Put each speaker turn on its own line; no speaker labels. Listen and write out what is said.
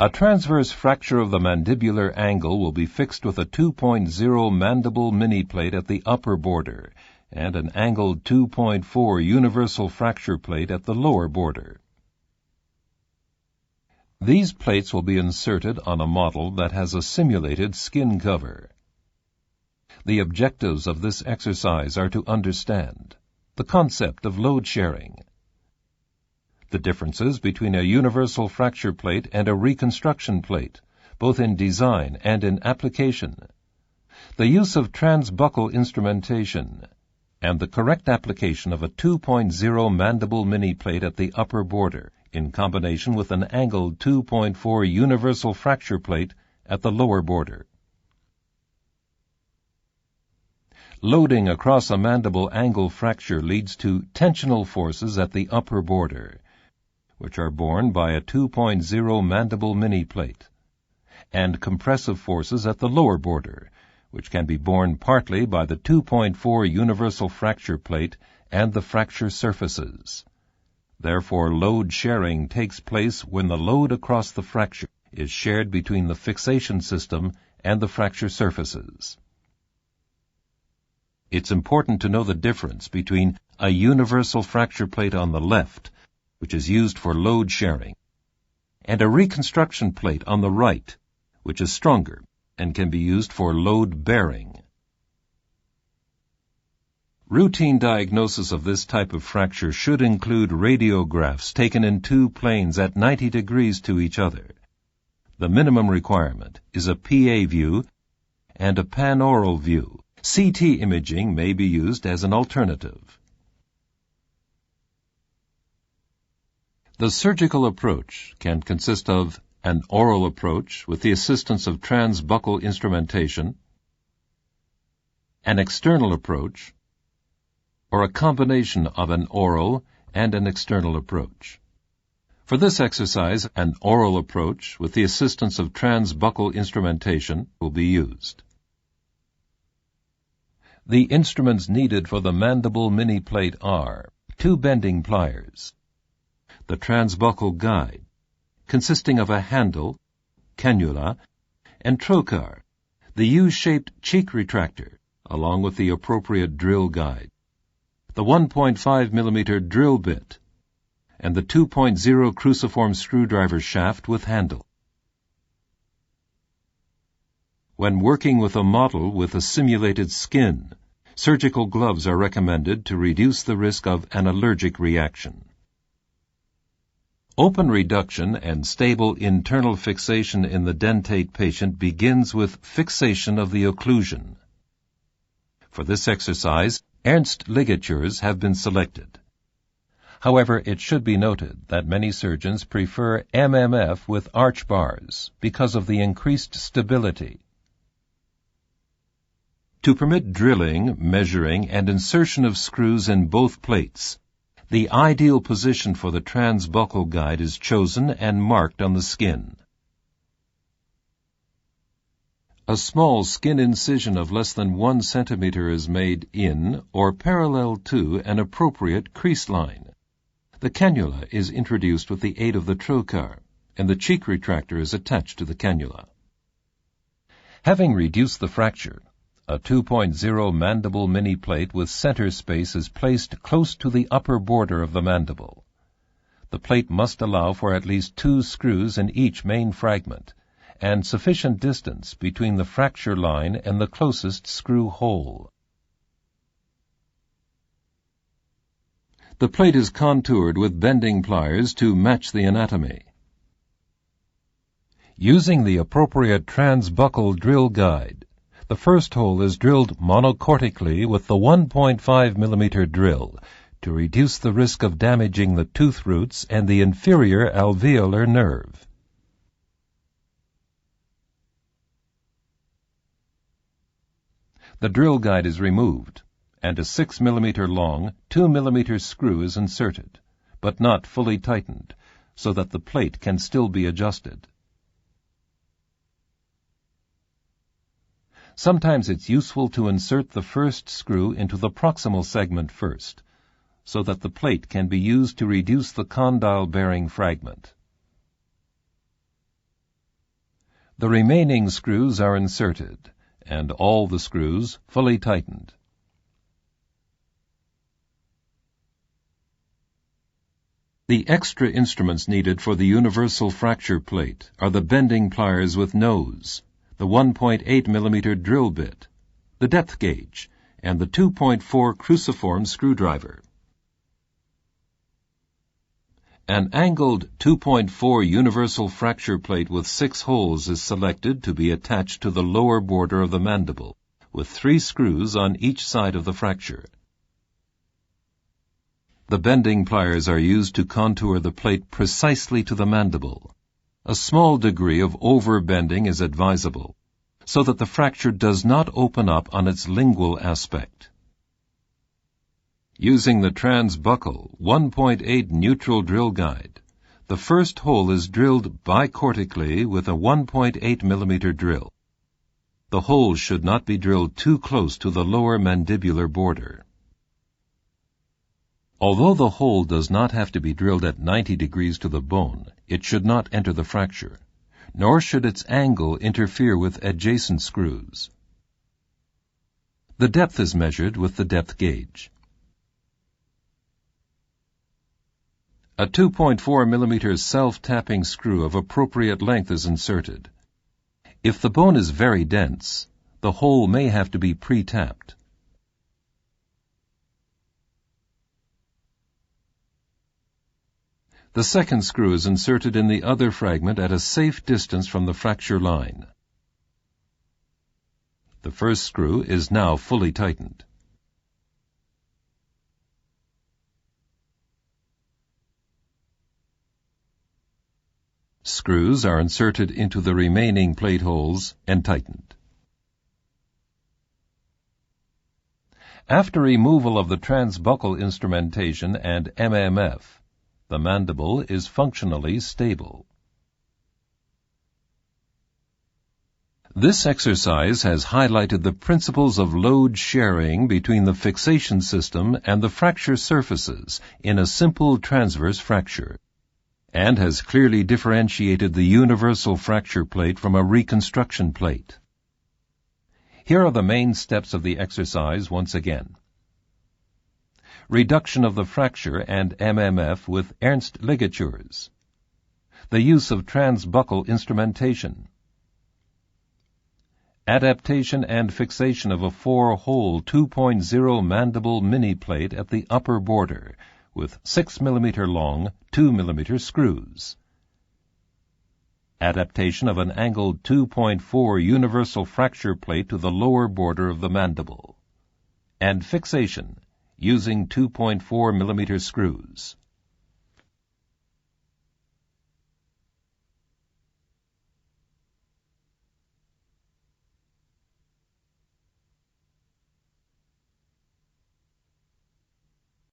A transverse fracture of the mandibular angle will be fixed with a 2.0 mandible mini-plate at the upper border and an angled 2.4 universal fracture plate at the lower border. These plates will be inserted on a model that has a simulated skin cover. The objectives of this exercise are to understand the concept of load sharing, the differences between a universal fracture plate and a reconstruction plate, both in design and in application, the use of transbuccal instrumentation, and the correct application of a 2.0 mandible mini-plate at the upper border in combination with an angled 2.4 universal fracture plate at the lower border. Loading across a mandible angle fracture leads to tensional forces at the upper border, which are borne by a 2.0 mandible mini-plate, and compressive forces at the lower border, which can be borne partly by the 2.4 universal fracture plate and the fracture surfaces. Therefore, load sharing takes place when the load across the fracture is shared between the fixation system and the fracture surfaces. It's important to know the difference between a universal fracture plate on the left, which is used for load sharing, and a reconstruction plate on the right, which is stronger and can be used for load bearing. Routine diagnosis of this type of fracture should include radiographs taken in two planes at 90 degrees to each other. The minimum requirement is a PA view and a panaural view. CT imaging may be used as an alternative. The surgical approach can consist of an oral approach with the assistance of transbuccal instrumentation, an external approach, or a combination of an oral and an external approach. For this exercise, an oral approach with the assistance of transbuccal instrumentation will be used. The instruments needed for the mandible mini-plate are 2 bending pliers, the transbuccal guide, consisting of a handle, cannula, and trocar, the U-shaped cheek retractor, along with the appropriate drill guide, the 1.5 millimeter drill bit, and the 2.0 cruciform screwdriver shaft with handle. When working with a model with a simulated skin, surgical gloves are recommended to reduce the risk of an allergic reaction. Open reduction and stable internal fixation in the dentate patient begins with fixation of the occlusion. For this exercise, Ernst ligatures have been selected. However, it should be noted that many surgeons prefer MMF with arch bars because of the increased stability. To permit drilling, measuring, and insertion of screws in both plates, the ideal position for the transbuccal guide is chosen and marked on the skin. A small skin incision of less than 1 centimeter is made in or parallel to an appropriate crease line. The cannula is introduced with the aid of the trocar, and the cheek retractor is attached to the cannula. Having reduced the fracture, a 2.0 mandible mini-plate with center space is placed close to the upper border of the mandible. The plate must allow for at least 2 screws in each main fragment, and sufficient distance between the fracture line and the closest screw hole. The plate is contoured with bending pliers to match the anatomy. Using the appropriate transbuccal drill guide, the first hole is drilled monocortically with the 1.5 millimeter drill to reduce the risk of damaging the tooth roots and the inferior alveolar nerve. The drill guide is removed, and a 6 millimeter long, 2 millimeter screw is inserted, but not fully tightened, so that the plate can still be adjusted. Sometimes it's useful to insert the first screw into the proximal segment first, so that the plate can be used to reduce the condyle-bearing fragment. The remaining screws are inserted, and all the screws fully tightened. The extra instruments needed for the universal fracture plate are the bending pliers with nose, the 1.8 millimeter drill bit, the depth gauge, and the 2.4 cruciform screwdriver. An angled 2.4 universal fracture plate with 6 holes is selected to be attached to the lower border of the mandible, with 3 screws on each side of the fracture. The bending pliers are used to contour the plate precisely to the mandible. A small degree of overbending is advisable, so that the fracture does not open up on its lingual aspect. Using the transbuccal 1.8 neutral drill guide, the first hole is drilled bicortically with a 1.8 millimeter drill. The hole should not be drilled too close to the lower mandibular border. Although the hole does not have to be drilled at 90 degrees to the bone, it should not enter the fracture, nor should its angle interfere with adjacent screws. The depth is measured with the depth gauge. A 2.4 millimeter self-tapping screw of appropriate length is inserted. If the bone is very dense, the hole may have to be pre-tapped. The second screw is inserted in the other fragment at a safe distance from the fracture line. The first screw is now fully tightened. Screws are inserted into the remaining plate holes and tightened. After removal of the transbuccal instrumentation and MMF, the mandible is functionally stable. This exercise has highlighted the principles of load sharing between the fixation system and the fracture surfaces in a simple transverse fracture, and has clearly differentiated the universal fracture plate from a reconstruction plate. Here are the main steps of the exercise once again. Reduction of the fracture and MMF with Ernst ligatures. The use of transbuccal instrumentation. Adaptation and fixation of a 4-hole 2.0 mandible mini plate at the upper border with 6 millimeter long 2 millimeter screws. Adaptation of an angled 2.4 universal fracture plate to the lower border of the mandible. And fixation using 2.4 millimeter screws.